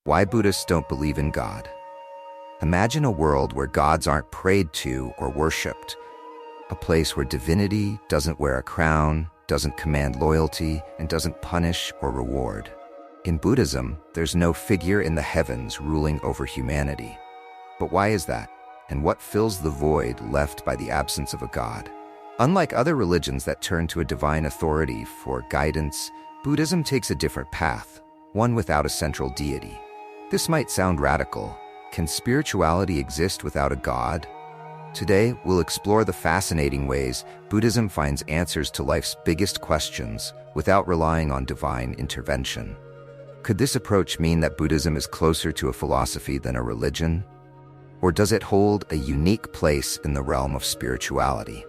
Why Buddhists don't believe in God. Imagine a world where gods aren't prayed to or worshipped, a place where divinity doesn't wear a crown, doesn't command loyalty, and doesn't punish or reward. In Buddhism, there's no figure in the heavens ruling over humanity. But why is that? And what fills the void left by the absence of a god? Unlike other religions that turn to a divine authority for guidance, Buddhism takes a different path, one without a central deity. This might sound radical. Can spirituality exist without a god? Today, we'll explore the fascinating ways Buddhism finds answers to life's biggest questions without relying on divine intervention. Could this approach mean that Buddhism is closer to a philosophy than a religion? Or does it hold a unique place in the realm of spirituality?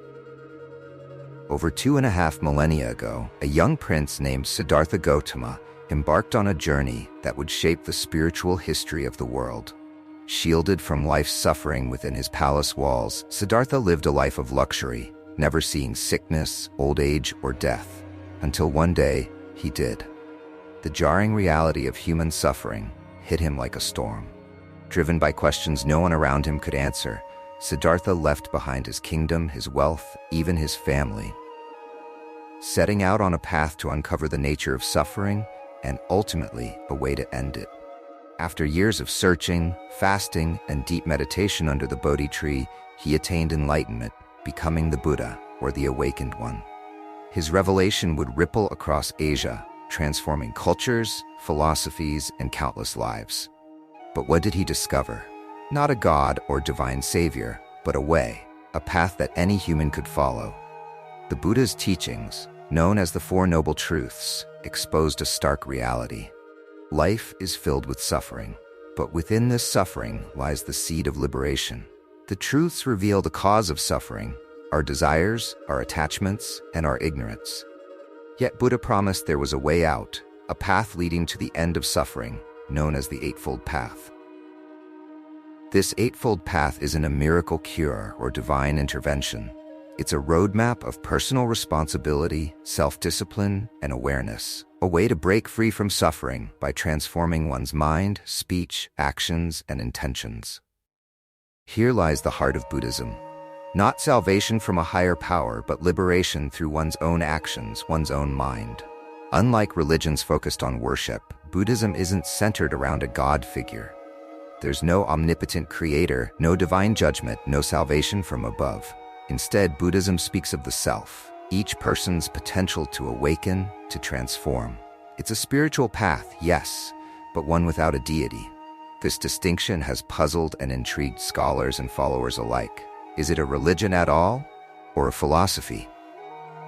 Over 2.5 millennia ago, a young prince named Siddhartha Gautama embarked on a journey that would shape the spiritual history of the world. Shielded from life's suffering within his palace walls, Siddhartha lived a life of luxury, never seeing sickness, old age, or death, until one day he did. The jarring reality of human suffering hit him like a storm. Driven by questions no one around him could answer, Siddhartha left behind his kingdom, his wealth, even his family, setting out on a path to uncover the nature of suffering and ultimately a way to end it. After years of searching, fasting, and deep meditation under the Bodhi tree, he attained enlightenment, becoming the Buddha, or the Awakened One. His revelation would ripple across Asia, transforming cultures, philosophies, and countless lives. But what did he discover? Not a god or divine savior, but a way, a path that any human could follow. The Buddha's teachings, known as the Four Noble Truths, exposed a stark reality. Life is filled with suffering, but within this suffering lies the seed of liberation. The truths reveal the cause of suffering, our desires, our attachments, and our ignorance. Yet Buddha promised there was a way out, a path leading to the end of suffering, known as the Eightfold Path. This Eightfold Path isn't a miracle cure or divine intervention. It's a roadmap of personal responsibility, self-discipline, and awareness. A way to break free from suffering by transforming one's mind, speech, actions, and intentions. Here lies the heart of Buddhism. Not salvation from a higher power, but liberation through one's own actions, one's own mind. Unlike religions focused on worship, Buddhism isn't centered around a god figure. There's no omnipotent creator, no divine judgment, no salvation from above. Instead, Buddhism speaks of the self, each person's potential to awaken, to transform. It's a spiritual path, yes, but one without a deity. This distinction has puzzled and intrigued scholars and followers alike. Is it a religion at all, or a philosophy?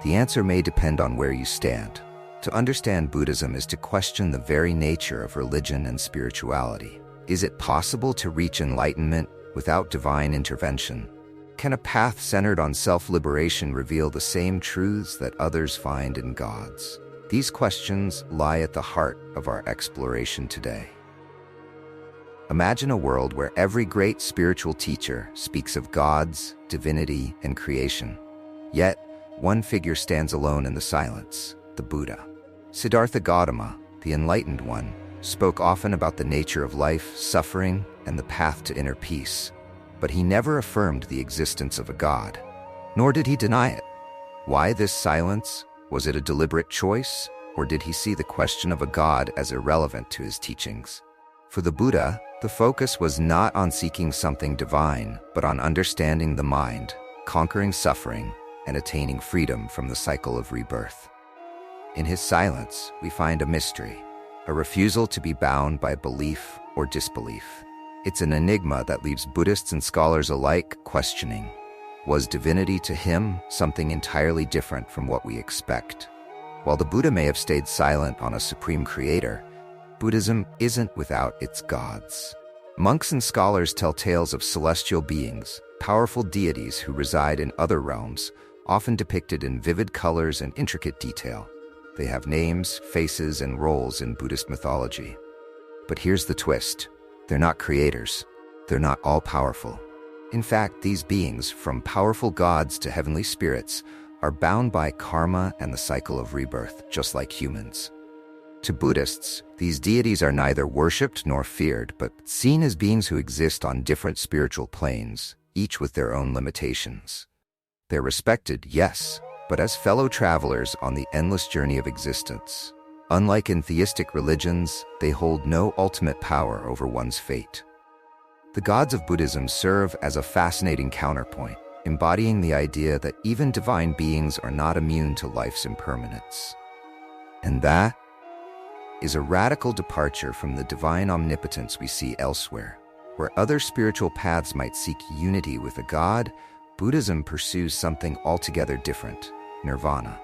The answer may depend on where you stand. To understand Buddhism is to question the very nature of religion and spirituality. Is it possible to reach enlightenment without divine intervention? Can a path centered on self-liberation reveal the same truths that others find in gods? These questions lie at the heart of our exploration today. Imagine a world where every great spiritual teacher speaks of gods, divinity, and creation. Yet, one figure stands alone in the silence, the Buddha. Siddhartha Gautama, the Enlightened One, spoke often about the nature of life, suffering, and the path to inner peace. But he never affirmed the existence of a god, nor did he deny it. Why this silence? Was it a deliberate choice, or did he see the question of a god as irrelevant to his teachings? For the Buddha, the focus was not on seeking something divine, but on understanding the mind, conquering suffering, and attaining freedom from the cycle of rebirth. In his silence, we find a mystery, a refusal to be bound by belief or disbelief. It's an enigma that leaves Buddhists and scholars alike questioning. Was divinity to him something entirely different from what we expect? While the Buddha may have stayed silent on a supreme creator, Buddhism isn't without its gods. Monks and scholars tell tales of celestial beings, powerful deities who reside in other realms, often depicted in vivid colors and intricate detail. They have names, faces, and roles in Buddhist mythology. But here's the twist. They're not creators. They're not all-powerful. In fact, these beings, from powerful gods to heavenly spirits, are bound by karma and the cycle of rebirth, just like humans. To Buddhists, these deities are neither worshipped nor feared, but seen as beings who exist on different spiritual planes, each with their own limitations. They're respected, yes, but as fellow travelers on the endless journey of existence. Unlike in theistic religions, they hold no ultimate power over one's fate. The gods of Buddhism serve as a fascinating counterpoint, embodying the idea that even divine beings are not immune to life's impermanence. And that is a radical departure from the divine omnipotence we see elsewhere. Where other spiritual paths might seek unity with a god, Buddhism pursues something altogether different: nirvana,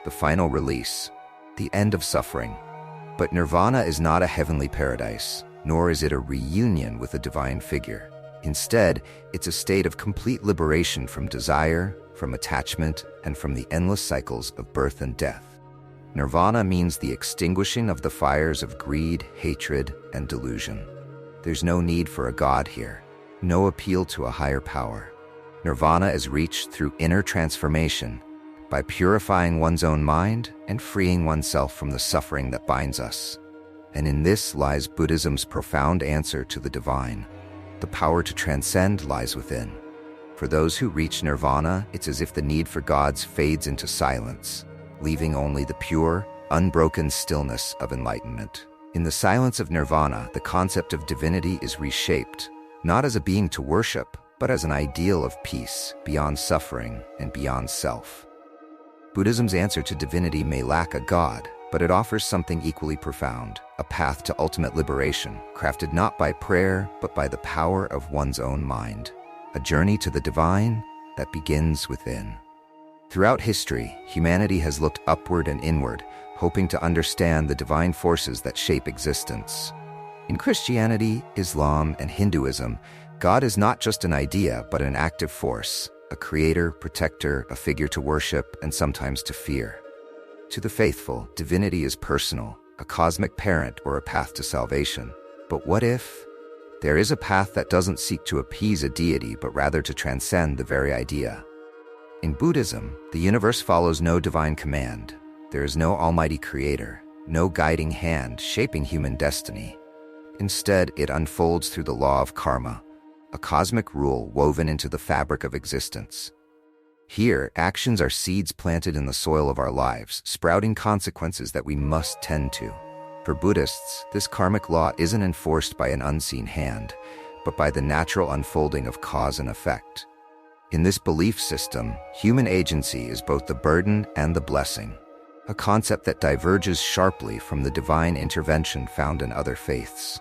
the final release, the end of suffering. But nirvana is not a heavenly paradise, nor is it a reunion with a divine figure. Instead, it's a state of complete liberation from desire, from attachment, and from the endless cycles of birth and death. Nirvana means the extinguishing of the fires of greed, hatred, and delusion. There's no need for a god here, no appeal to a higher power. Nirvana is reached through inner transformation, by purifying one's own mind and freeing oneself from the suffering that binds us. And in this lies Buddhism's profound answer to the divine. The power to transcend lies within. For those who reach nirvana, it's as if the need for gods fades into silence, leaving only the pure, unbroken stillness of enlightenment. In the silence of nirvana, the concept of divinity is reshaped, not as a being to worship, but as an ideal of peace, beyond suffering and beyond self. Buddhism's answer to divinity may lack a god, but it offers something equally profound, a path to ultimate liberation, crafted not by prayer, but by the power of one's own mind. A journey to the divine that begins within. Throughout history, humanity has looked upward and inward, hoping to understand the divine forces that shape existence. In Christianity, Islam, and Hinduism, God is not just an idea, but an active force, a creator, protector, a figure to worship, and sometimes to fear. To the faithful, divinity is personal, a cosmic parent or a path to salvation. But what if there is a path that doesn't seek to appease a deity, but rather to transcend the very idea? In Buddhism, the universe follows no divine command. There is no almighty creator, no guiding hand shaping human destiny. Instead, it unfolds through the law of karma, a cosmic rule woven into the fabric of existence. Here, actions are seeds planted in the soil of our lives, sprouting consequences that we must tend to. For Buddhists, this karmic law isn't enforced by an unseen hand, but by the natural unfolding of cause and effect. In this belief system, human agency is both the burden and the blessing, a concept that diverges sharply from the divine intervention found in other faiths.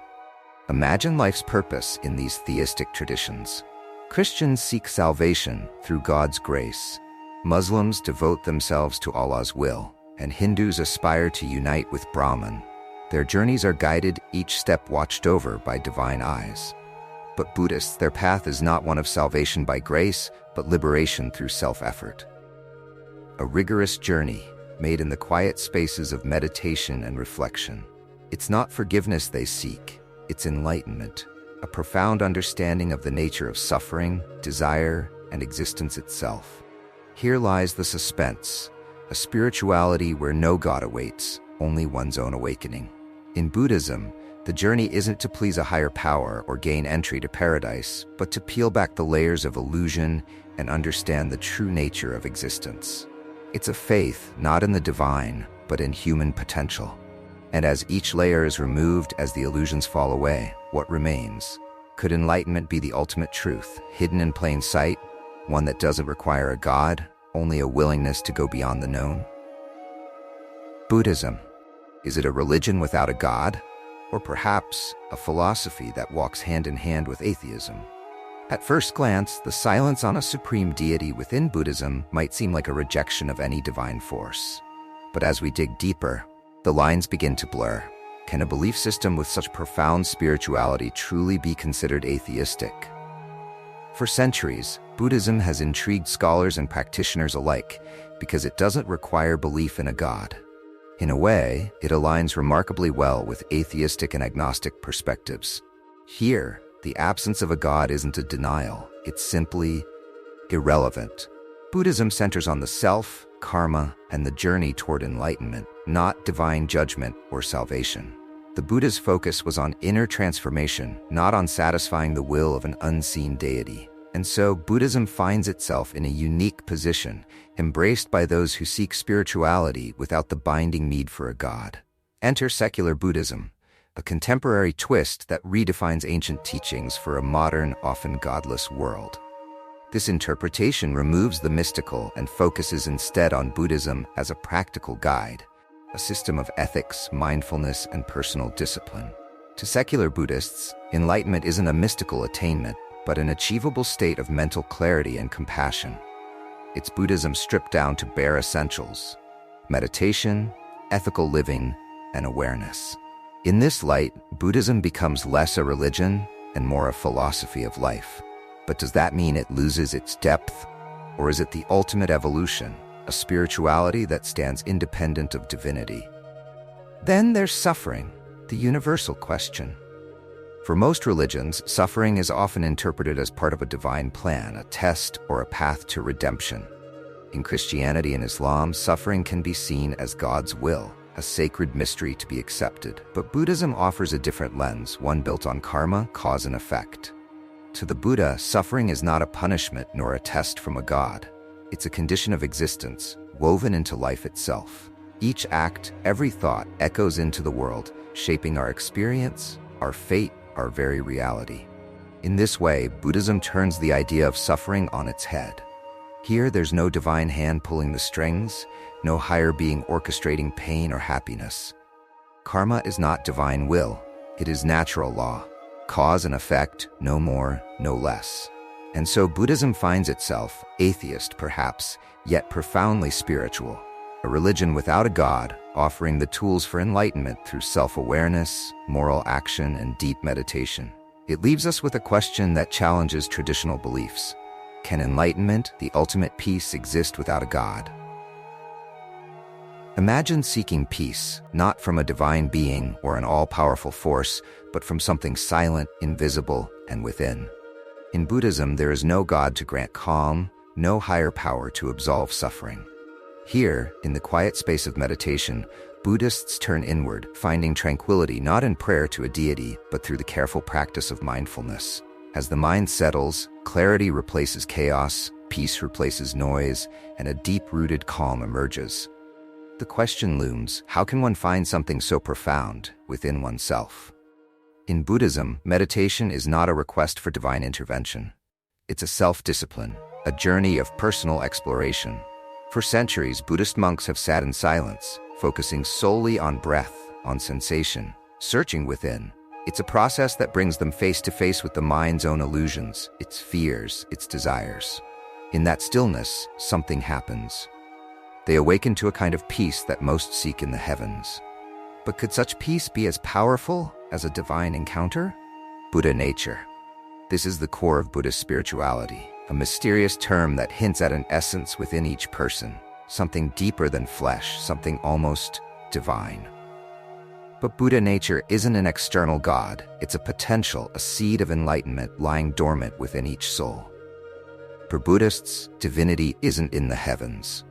Imagine life's purpose in these theistic traditions. Christians seek salvation through God's grace. Muslims devote themselves to Allah's will, and Hindus aspire to unite with Brahman. Their journeys are guided, each step watched over by divine eyes. But Buddhists, their path is not one of salvation by grace, but liberation through self-effort. A rigorous journey made in the quiet spaces of meditation and reflection. It's not forgiveness they seek, it's enlightenment, a profound understanding of the nature of suffering, desire, and existence itself. Here lies the suspense, a spirituality where no god awaits, only one's own awakening. In Buddhism, the journey isn't to please a higher power or gain entry to paradise, but to peel back the layers of illusion and understand the true nature of existence. It's a faith not in the divine, but in human potential. And as each layer is removed, as the illusions fall away, what remains? Could enlightenment be the ultimate truth, hidden in plain sight, one that doesn't require a god, only a willingness to go beyond the known? Buddhism. Is it a religion without a god? Or perhaps a philosophy that walks hand in hand with atheism? At first glance, the silence on a supreme deity within Buddhism might seem like a rejection of any divine force. But as we dig deeper, the lines begin to blur. Can a belief system with such profound spirituality truly be considered atheistic? For centuries, Buddhism has intrigued scholars and practitioners alike because it doesn't require belief in a god. In a way, it aligns remarkably well with atheistic and agnostic perspectives. Here, the absence of a god isn't a denial, it's simply irrelevant. Buddhism centers on the self, karma and the journey toward enlightenment, not divine judgment or salvation. The Buddha's focus was on inner transformation, not on satisfying the will of an unseen deity. And so Buddhism finds itself in a unique position, embraced by those who seek spirituality without the binding need for a god. Enter secular Buddhism, a contemporary twist that redefines ancient teachings for a modern, often godless world. This interpretation removes the mystical and focuses instead on Buddhism as a practical guide, a system of ethics, mindfulness, and personal discipline. To secular Buddhists, enlightenment isn't a mystical attainment, but an achievable state of mental clarity and compassion. It's Buddhism stripped down to bare essentials: meditation, ethical living, and awareness. In this light, Buddhism becomes less a religion and more a philosophy of life. But does that mean it loses its depth? Or is it the ultimate evolution, a spirituality that stands independent of divinity? Then there's suffering, the universal question. For most religions, suffering is often interpreted as part of a divine plan, a test, or a path to redemption. In Christianity and Islam, suffering can be seen as God's will, a sacred mystery to be accepted. But Buddhism offers a different lens, one built on karma, cause and effect. To the Buddha, suffering is not a punishment nor a test from a god. It's a condition of existence, woven into life itself. Each act, every thought, echoes into the world, shaping our experience, our fate, our very reality. In this way, Buddhism turns the idea of suffering on its head. Here, there's no divine hand pulling the strings, no higher being orchestrating pain or happiness. Karma is not divine will, it is natural law. Cause and effect, no more, no less. And so Buddhism finds itself, atheist perhaps, yet profoundly spiritual. A religion without a god, offering the tools for enlightenment through self-awareness, moral action, and deep meditation. It leaves us with a question that challenges traditional beliefs. Can enlightenment, the ultimate peace, exist without a god? Imagine seeking peace, not from a divine being or an all-powerful force, but from something silent, invisible, and within. In Buddhism, there is no god to grant calm, no higher power to absolve suffering. Here, in the quiet space of meditation, Buddhists turn inward, finding tranquility not in prayer to a deity, but through the careful practice of mindfulness. As the mind settles, clarity replaces chaos, peace replaces noise, and a deep-rooted calm emerges. The question looms, how can one find something so profound within oneself? In Buddhism, meditation is not a request for divine intervention. It's a self-discipline, a journey of personal exploration. For centuries, Buddhist monks have sat in silence, focusing solely on breath, on sensation, searching within. It's a process that brings them face to face with the mind's own illusions, its fears, its desires. In that stillness, something happens. They awaken to a kind of peace that most seek in the heavens. But could such peace be as powerful as a divine encounter? Buddha nature. This is the core of Buddhist spirituality, a mysterious term that hints at an essence within each person, something deeper than flesh, something almost divine. But Buddha nature isn't an external god, it's a potential, a seed of enlightenment lying dormant within each soul. For Buddhists, divinity isn't in the heavens.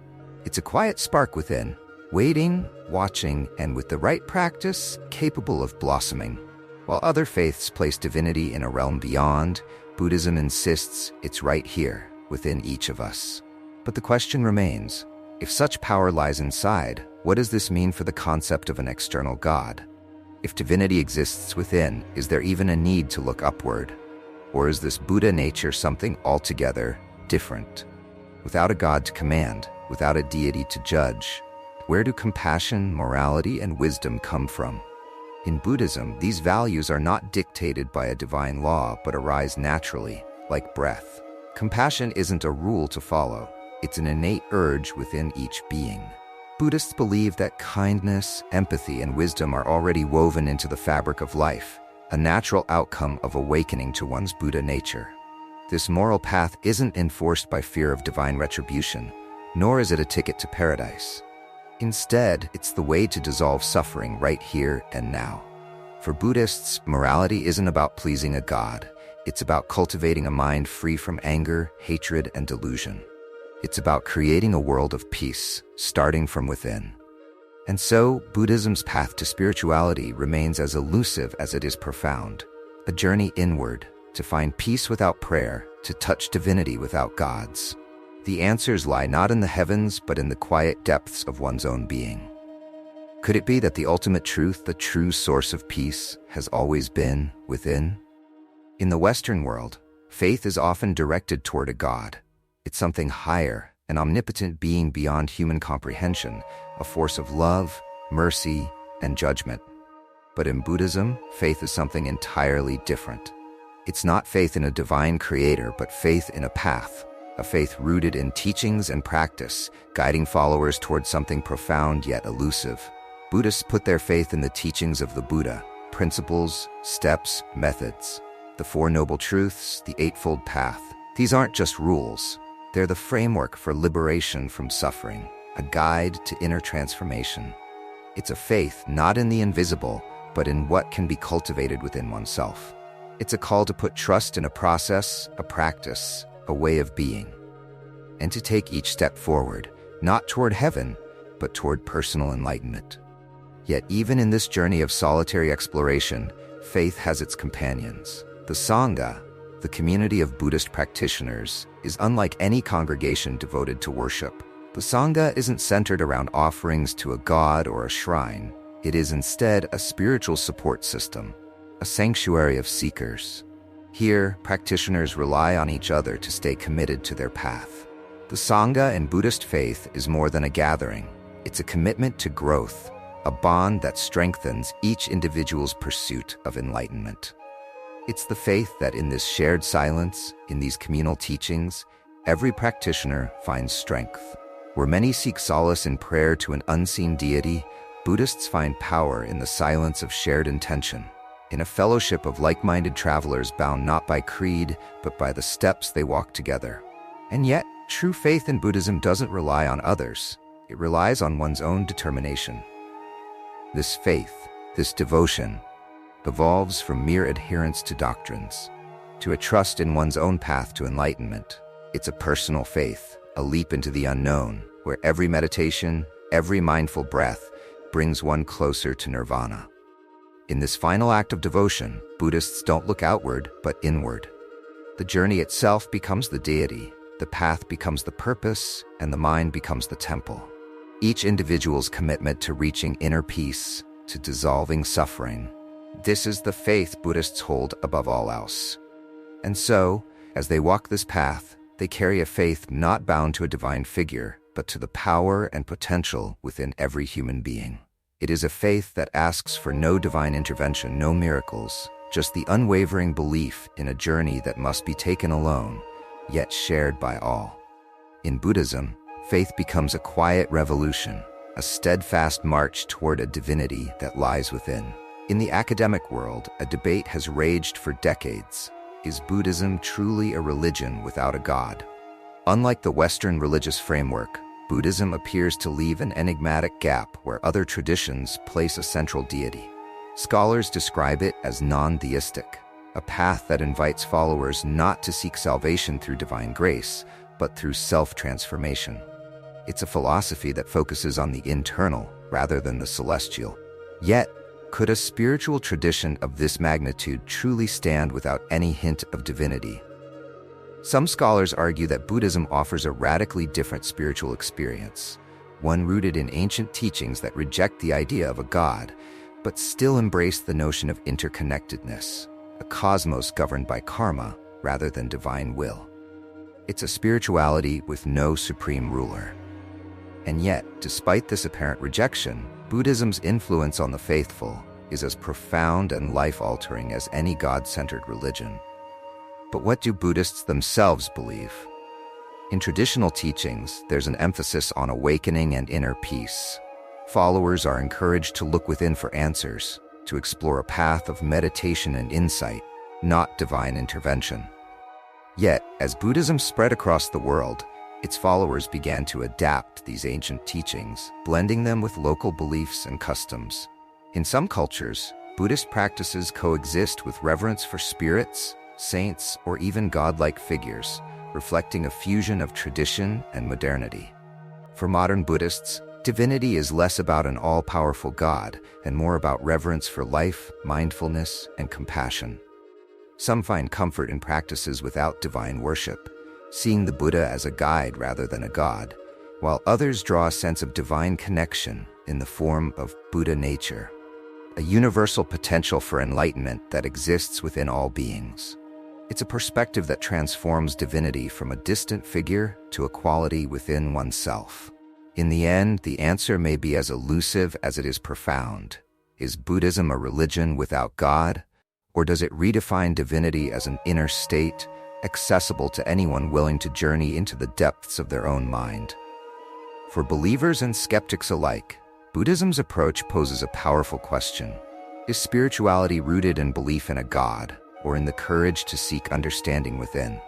It's a quiet spark within, waiting, watching, and with the right practice, capable of blossoming. While other faiths place divinity in a realm beyond, Buddhism insists it's right here, within each of us. But the question remains, if such power lies inside, what does this mean for the concept of an external god? If divinity exists within, is there even a need to look upward? Or is this Buddha nature something altogether different? Without a god to command, without a deity to judge, where do compassion, morality, and wisdom come from? In Buddhism, these values are not dictated by a divine law, but arise naturally, like breath. Compassion isn't a rule to follow. It's an innate urge within each being. Buddhists believe that kindness, empathy, and wisdom are already woven into the fabric of life, a natural outcome of awakening to one's Buddha nature. This moral path isn't enforced by fear of divine retribution, nor is it a ticket to paradise. Instead, it's the way to dissolve suffering right here and now. For Buddhists, morality isn't about pleasing a god. It's about cultivating a mind free from anger, hatred, and delusion. It's about creating a world of peace, starting from within. And so, Buddhism's path to spirituality remains as elusive as it is profound. A journey inward, to find peace without prayer, to touch divinity without gods. The answers lie not in the heavens, but in the quiet depths of one's own being. Could it be that the ultimate truth, the true source of peace, has always been within? In the Western world, faith is often directed toward a god. It's something higher, an omnipotent being beyond human comprehension, a force of love, mercy, and judgment. But in Buddhism, faith is something entirely different. It's not faith in a divine creator, but faith in a path, a faith rooted in teachings and practice, guiding followers toward something profound yet elusive. Buddhists put their faith in the teachings of the Buddha, principles, steps, methods. The Four Noble Truths, the Eightfold Path. These aren't just rules. They're the framework for liberation from suffering, a guide to inner transformation. It's a faith not in the invisible, but in what can be cultivated within oneself. It's a call to put trust in a process, a practice, a way of being, and to take each step forward, not toward heaven, but toward personal enlightenment. Yet even in this journey of solitary exploration, faith has its companions. The Sangha, the community of Buddhist practitioners, is unlike any congregation devoted to worship. The Sangha isn't centered around offerings to a god or a shrine. It is instead a spiritual support system, a sanctuary of seekers. Here, practitioners rely on each other to stay committed to their path. The Sangha in Buddhist faith is more than a gathering. It's a commitment to growth, a bond that strengthens each individual's pursuit of enlightenment. It's the faith that in this shared silence, in these communal teachings, every practitioner finds strength. Where many seek solace in prayer to an unseen deity, Buddhists find power in the silence of shared intention, in a fellowship of like-minded travelers bound not by creed, but by the steps they walk together. And yet, true faith in Buddhism doesn't rely on others. It relies on one's own determination. This faith, this devotion, evolves from mere adherence to doctrines, to a trust in one's own path to enlightenment. It's a personal faith, a leap into the unknown, where every meditation, every mindful breath brings one closer to nirvana. In this final act of devotion, Buddhists don't look outward, but inward. The journey itself becomes the deity, the path becomes the purpose, and the mind becomes the temple. Each individual's commitment to reaching inner peace, to dissolving suffering. This is the faith Buddhists hold above all else. And so, as they walk this path, they carry a faith not bound to a divine figure, but to the power and potential within every human being. It is a faith that asks for no divine intervention, no miracles, just the unwavering belief in a journey that must be taken alone, yet shared by all. In Buddhism, faith becomes a quiet revolution, a steadfast march toward a divinity that lies within. In the academic world, a debate has raged for decades. Is Buddhism truly a religion without a god? Unlike the Western religious framework, Buddhism appears to leave an enigmatic gap where other traditions place a central deity. Scholars describe it as non-theistic, a path that invites followers not to seek salvation through divine grace, but through self-transformation. It's a philosophy that focuses on the internal rather than the celestial. Yet, could a spiritual tradition of this magnitude truly stand without any hint of divinity? Some scholars argue that Buddhism offers a radically different spiritual experience, one rooted in ancient teachings that reject the idea of a god, but still embrace the notion of interconnectedness, a cosmos governed by karma rather than divine will. It's a spirituality with no supreme ruler. And yet, despite this apparent rejection, Buddhism's influence on the faithful is as profound and life-altering as any God-centered religion. But what do Buddhists themselves believe? In traditional teachings, there's an emphasis on awakening and inner peace. Followers are encouraged to look within for answers, to explore a path of meditation and insight, not divine intervention. Yet, as Buddhism spread across the world, its followers began to adapt these ancient teachings, blending them with local beliefs and customs. In some cultures, Buddhist practices coexist with reverence for spirits, saints, or even godlike figures, reflecting a fusion of tradition and modernity. For modern Buddhists, divinity is less about an all-powerful God and more about reverence for life, mindfulness, and compassion. Some find comfort in practices without divine worship, seeing the Buddha as a guide rather than a god, while others draw a sense of divine connection in the form of Buddha nature, a universal potential for enlightenment that exists within all beings. It's a perspective that transforms divinity from a distant figure to a quality within oneself. In the end, the answer may be as elusive as it is profound. Is Buddhism a religion without God, or does it redefine divinity as an inner state, accessible to anyone willing to journey into the depths of their own mind? For believers and skeptics alike, Buddhism's approach poses a powerful question. Is spirituality rooted in belief in a God, or in the courage to seek understanding within?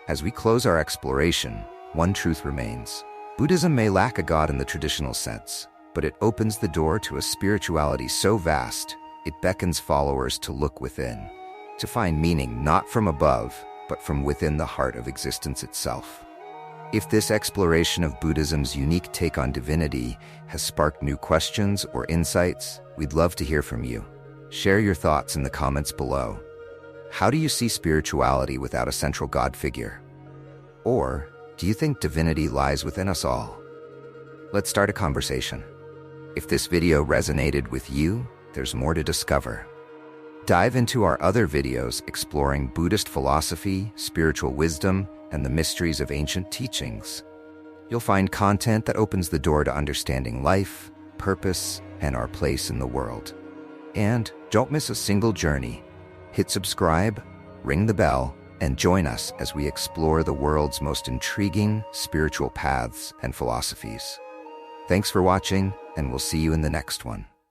As we close our exploration, one truth remains. Buddhism may lack a God in the traditional sense, but it opens the door to a spirituality so vast, it beckons followers to look within, to find meaning not from above, but from within the heart of existence itself. If this exploration of Buddhism's unique take on divinity has sparked new questions or insights, we'd love to hear from you. Share your thoughts in the comments below. How do you see spirituality without a central God figure? Or do you think divinity lies within us all? Let's start a conversation. If this video resonated with you, there's more to discover. Dive into our other videos exploring Buddhist philosophy, spiritual wisdom, and the mysteries of ancient teachings. You'll find content that opens the door to understanding life, purpose, and our place in the world. And don't miss a single journey. Hit subscribe, ring the bell, and join us as we explore the world's most intriguing spiritual paths and philosophies. Thanks for watching, and we'll see you in the next one.